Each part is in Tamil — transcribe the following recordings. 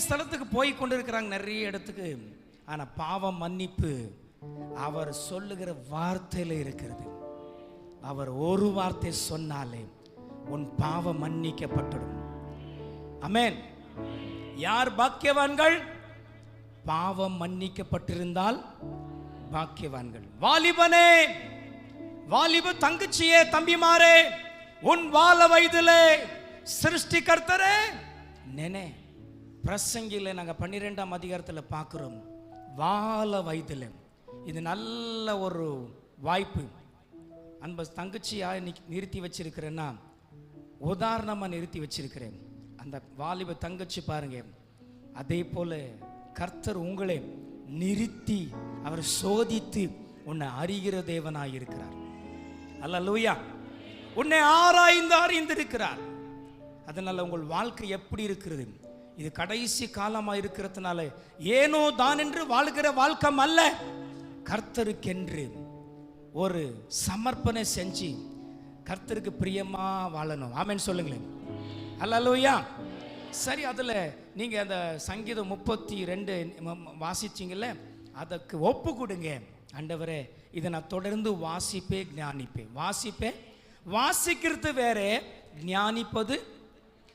ஸ்தலத்துக்கு போய் கொண்டிருக்கிறாங்க, நிறைய இடத்துக்கு. ஆனால் பாவம் மன்னிப்பு அவர் சொல்லுகிற வார்த்தையில் இருக்கிறது. அவர் ஒரு வார்த்தை சொன்னாலே உன் பாவம் மன்னிக்கப்பட்டுடும். ஆமென். யார் பாக்கியவான்கள்? பாவம் மன்னிக்கப்பட்டிருந்தால் பாக்கியவான்கள். வாலிபனே, வாலிப தங்கச்சியே, தம்பிமாரே, உன் வால வயதிலே சிருஷ்டிகர்த்தரே நினை. பிரசங்கில நாங்க 12ஆம் அதிகாரத்தில் பார்க்கிறோம். வால வயதில் இது நல்ல ஒரு வாய்ப்பு. அன்பு தங்கச்சியா நிறுத்தி வச்சிருக்கிறேன்னா, உதாரணமா நிறுத்தி வச்சிருக்கிறேன். அந்த வாலிப தங்கச்சி பாருங்க, அதே போல கர்த்தர் உங்களை நிறுத்தி அவர் சோதித்து உன்னை அறிகிற தேவனாய் இருக்கிறார். அல்லேலூயா. உன்னை அறிந்திருக்கிறார். அதனால உங்கள் வாழ்க்கை எப்படி இருக்கிறது? இது கடைசி காலமா இருக்கிறதுனால ஏனோ தான் என்று வாழ்கிற வாழ்க்கை அல்ல. கர்த்தருக்கென்று ஒரு சமர்ப்பணை செஞ்சு கர்த்தருக்கு பிரியமா வாழணும். ஆமென் சொல்லுங்களேன். அல்லேலூயா. சரி, அதுல நீங்க அந்த சங்கீதம் 32 வாசிச்சீங்கல்ல, அதற்கு ஒப்பு கொடுங்க. ஆண்டவரே, இதை நான் தொடர்ந்து வாசிப்பேன், ஞானிப்பேன். வாசிக்கிறது வேற, ஞானிப்பது.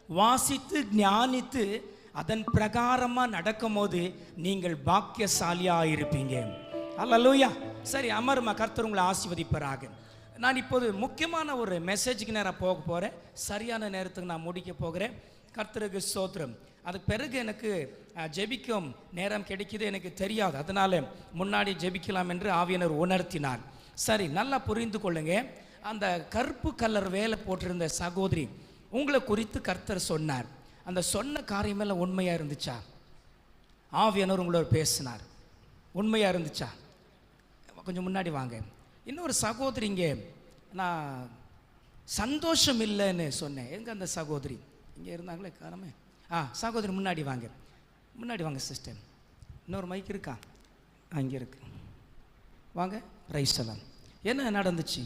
வாசித்து ஞானித்து அதன் பிரகாரமா நடக்கும் போது நீங்கள் பாக்கியசாலியா இருப்பீங்க. அல்லேலூயா. சரி, அமருமா. கர்த்தர் உங்களை ஆசீர்வதிப்பாராக. நான் இப்போது முக்கியமான ஒரு மெசேஜுக்கு நேராக போக போகிறேன். சரியான நேரத்துக்கு நான் முடிக்க போகிறேன். கர்த்தருக்கு ஸ்தோத்திரம். அதுக்கு பிறகு எனக்கு ஜெபிக்கும் நேரம் கிடைக்குது, எனக்கு தெரியாது. அதனால முன்னாடி ஜெபிக்கலாம் என்று ஆவியானவர் உணர்த்தினார். சரி, நல்லா புரிந்து கொள்ளுங்க. அந்த கருப்பு கலர் வேலை போட்டிருந்த சகோதரி உங்களை குறித்து கர்த்தர் சொன்னார். அந்த சொன்ன காரியமெல்லாம் உண்மையாக இருந்துச்சா? ஆவியானவர் உங்களோட பேசினார், உண்மையாக இருந்துச்சா? கொஞ்சம் முன்னாடி வாங்க. இன்னொரு சகோதரி, இங்கே நான் சந்தோஷம் இல்லைன்னு சொன்னேன். எங்கே அந்த சகோதரி? இங்கே இருந்தாங்களே, காரணமே. சகோதரி முன்னாடி வாங்க, முன்னாடி வாங்க சிஸ்டர். இன்னொரு மைக் இருக்கா? இங்கே இருக்கு, வாங்க. பிரைஸ் எல்லாம். என்ன நடந்துச்சு?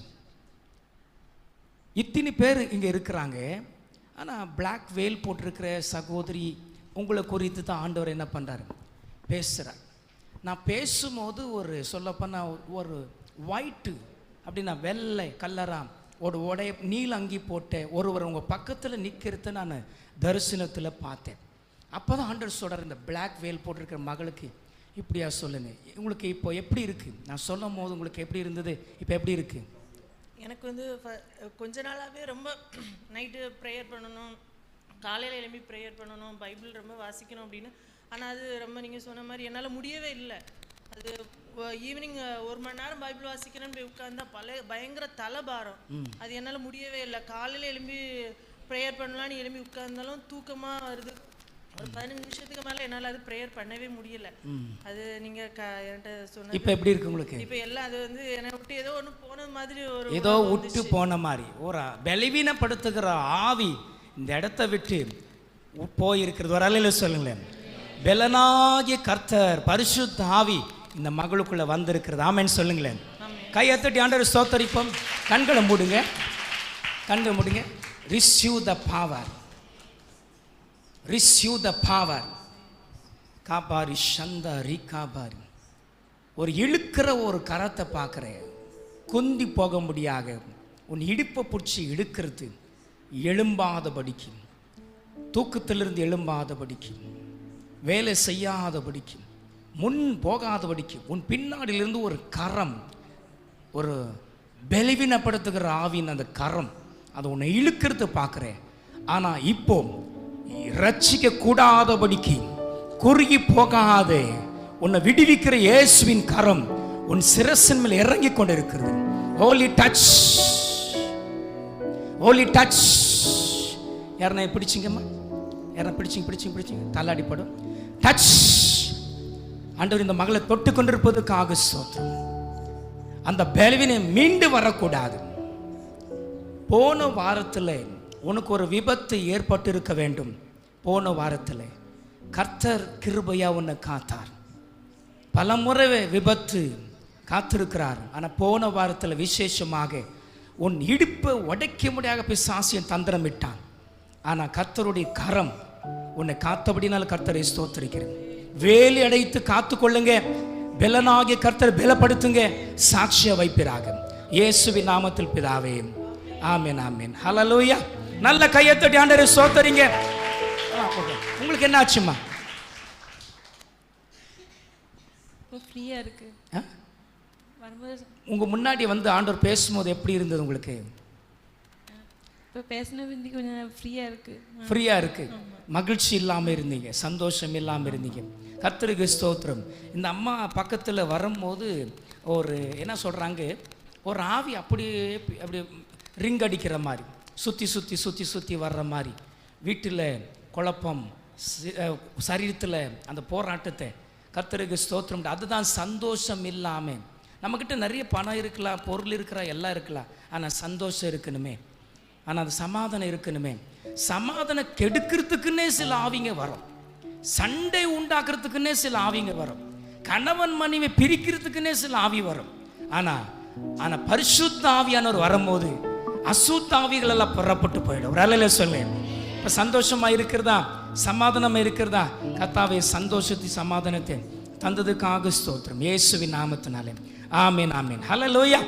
இத்தனை பேர் இங்கே இருக்கிறாங்க, ஆனால் பிளாக் வேல் போட்டிருக்கிற சகோதரி உங்களை குறித்து தான் ஆண்டவர் என்ன பண்ணுறாரு? பேசுகிறார். நான் பேசும்போது ஒரு சொல்லப்போனால் ஒரு ஒயிட்டு அப்படின்னா வெள்ளை கல்லராம் ஒரு உடைய நீல அங்கி போட்டேன் ஒருவர் உங்கள் பக்கத்தில் நிற்கிறத நான் தரிசனத்தில் பார்த்தேன். அப்போ தான் ஆண்டவர் சொல்கிறார், இந்த பிளாக் வேல் போட்டிருக்கிற மகளுக்கு இப்படியா சொல்லுங்க, உங்களுக்கு இப்போ எப்படி இருக்குது? நான் சொல்லும் போது உங்களுக்கு எப்படி இருந்தது, இப்போ எப்படி இருக்குது? எனக்கு வந்து கொஞ்ச நாளாகவே ரொம்ப நைட்டு ப்ரேயர் பண்ணணும், காலையில் எழுப்பி ப்ரேயர் பண்ணணும், பைபிள் ரொம்ப வாசிக்கணும் அப்படின்னு. ஆனால் அது ரொம்ப நீங்கள் சொன்ன மாதிரி என்னால் முடியவே இல்லை. அது ஈவினிங் 1 மணி நேரம் பைபிள் வாசிக்கணும்னு போய் உட்காந்தா பயங்கர தலைபாரம். அது என்னால் முடியவே இல்லை. காலையில் எழுப்பி ப்ரேயர் பண்ணலான்னு எழுப்பி உட்கார்ந்தாலும் தூக்கமாக வருது. ஒரு 15 நிமிஷத்துக்கு மேலே என்னால் அது ப்ரேயர் பண்ணவே முடியல. அது நீங்கள் என்கிட்ட சொன்ன இப்போ எப்படி இருக்கு உங்களுக்கு? இப்போ எல்லாம் அது வந்து என்னை விட்டு ஏதோ ஒன்று போன மாதிரி, ஒரு ஏதோ விட்டு போன மாதிரி ஒரு பலவீனப்படுத்துகிற ஆவி இந்த இடத்த விட்டு போயிருக்கிறது. ஒரு அலையில சொல்லுங்களேன். பெலனாகிய கர்த்தர் பரிசுத்த ஆவி இந்த மகளுக்குள்ள வந்திருக்கிறது. ஆமென் சொல்லுங்களேன். கையத்தட்டி ஆண்டவரை ஸ்தோத்தரிப்போம். கண்களை மூடுங்க, கண்களை மூடுங்க. Receive the power, receive the power. காபாரி சந்தா ரீகாபாரி. ஒரு இழுக்கிற ஒரு கரத்தை பார்க்குறேன், குந்தி போக முடியாக உன் இடுப்பை பிடிச்சி இழுக்கிறது, எழும்பாதபடிக்கு, தூக்கத்திலிருந்து எழும்பாதபடிக்கு, வேலை செய்யாதபடிக்கு, முன் போகாதபடிக்கு உன் பின்னாடியிலிருந்து ஒரு கரம், ஒரு பலவீனப்படுத்துகிற ஆவின் அந்த கரம் அதை உன்னை இழுக்கிறது பார்க்குறேன். ஆனால் இப்போ ரட்சிக்க கூடாதபடிக்கு குறுகி போகாதே உன்னை விடுவிக்கிற இயேசுவின் கரம் உன் சிரசின் மேல் இறங்கி கொண்டிருக்கிறது. Holy touch, holy touch. யாரனை பிடிச்சிங்கம்மா? யாரனை பிடிச்சிங்க தள்ளாடிப்படும். டச். ஆண்டவர் இந்த மகளை தொட்டு கொண்டிருப்பதற்காக ஸ்தோத்திரம். அந்த பலவீனை மீண்டு வரக்கூடாது. போன வாரத்தில் உனக்கு ஒரு விபத்து ஏற்பட்டு இருக்க வேண்டும். போன வாரத்தில் கர்த்தர் கிருபையா உன்னை காத்தார். பல முறை விபத்து காத்திருக்கிறார். ஆனால் போன வாரத்தில் விசேஷமாக உன் இடுப்பை உடைக்க முடியாத பிசாசின் தந்திரம் விட்டான். ஆனால் கர்த்தருடைய கரம் உன்னை காத்தபடினால் கர்த்தரை ஸ்தோத்திரிக்கிறேன். வேலி அடைத்து காத்து கொள்ளுங்க. பெலனாகிய கர்த்தர் பலப்படுத்துங்க. சாட்சிய வைப்பிறாக இயேசுவின் நாமத்தில் பிதாவே, ஆமென் ஆமென். ஹல்லேலூயா. நல்ல கையை தட்டி ஆண்டவரை ஸ்தோத்திரிங்க. உங்களுக்கு என்ன ஆச்சுமா? ஃப்ரீயா இருக்கு. உங்க முன்னாடி வந்து ஆண்டவர் பேசும்போது எப்படி இருந்தது உங்களுக்கு? இப்போ பேசின பிந்தி கொஞ்சம் ஃப்ரீயா இருக்கு. ஃப்ரீயா இருக்கு. மகிழ்ச்சி இல்லாம இருந்தீங்க, சந்தோஷம் இல்லாம இருந்தீங்க. கர்த்தருக்கு ஸ்தோத்திரம். இந்த அம்மா பக்கத்துல வரும்போது ஒரு என்ன சொல்றாங்க, ஒரு ஆவி அப்படியே அப்படி ரிங் அடிக்கிற மாதிரி சுற்றி சுற்றி சுற்றி சுற்றி வர்ற மாதிரி, வீட்டில் குழப்பம், சரீரத்தில் அந்த போராட்டத்தை. கர்த்தருக்கு ஸ்தோத்திரம். அதுதான் சந்தோஷம் இல்லாமல். நம்மக்கிட்ட நிறைய பணம் இருக்கலாம், பொருள் இருக்கலாம், எல்லாம் இருக்கலாம், ஆனால் சந்தோஷம் இருக்கணுமே, ஆனால் அது சமாதானம் இருக்கணுமே. சமாதானம் கெடுக்கிறதுக்குன்னே சில ஆவிங்க வரும், சண்டை உண்டாக்குறதுக்குன்னே சில ஆவிங்க வரும், கணவன் மனைவி பிரிக்கிறதுக்குன்னே சில ஆவி வரும். ஆனால் பரிசுத்த ஆவியானவர் வரும்போது அசுத்த ஆவிகள் எல்லாம் புறப்பட்டு போயிடும். ஒரு அலையில சொல்லு. இப்போ சந்தோஷமா இருக்கிறதா, சமாதானமா இருக்கிறதா? கர்த்தாவே சந்தோஷத்தை சமாதானத்தை தந்ததுக்காக ஸ்தோத்திரம். இயேசுவின் நாமத்தினாலே ஆமென் ஆமென். ஹல்லேலூயா.